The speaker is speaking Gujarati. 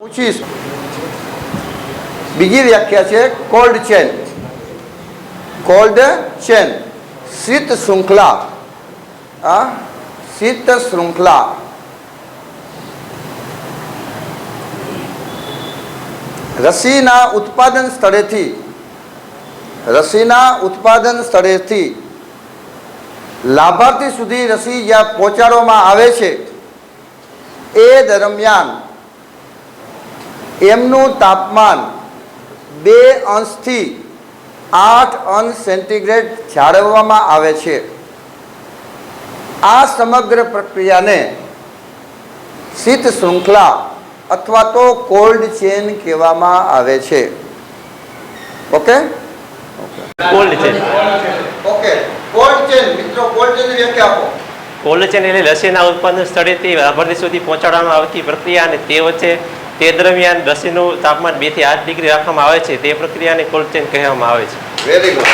પૂછીશ. બીજી વ્યાખ્યા છે કોલ્ડ ચેન. કોલ્ડ ચેન શીત શૃંખલા. શીત શૃંખલા. રસીના ઉત્પાદન સ્થળેથી લાભાર્થી સુધી રસી જ્યાં પહોંચાડવામાં આવે છે એ દરમિયાન એમનું તાપમાન 2 અંશથી 8 અંશ સેન્ટીગ્રેડ જાળવવામાં આવે છે. આ સમગ્ર પ્રક્રિયાને શીત શૃંખલા અથવા તો કોલ્ડ ચેન કહેવામાં આવે છે. Okay, cold chain. Okay, cold chain મિત્રો, કોલ્ડ ચેનની વ્યાખ્યા આપો. કોલ્ડ ચેન એટલે રસીના ઉત્પાદન સ્થળેથી લાભાર્થી સુધી પહોંચાડવામાં આવતી પ્રક્રિયા અને તે વચ્ચે તે દરમિયાન રસીનું તાપમાન 2 થી 8 ડિગ્રી રાખવામાં આવે છે તે પ્રક્રિયાને કોલ્ડ ચેન કહેવામાં આવે છે. Very good.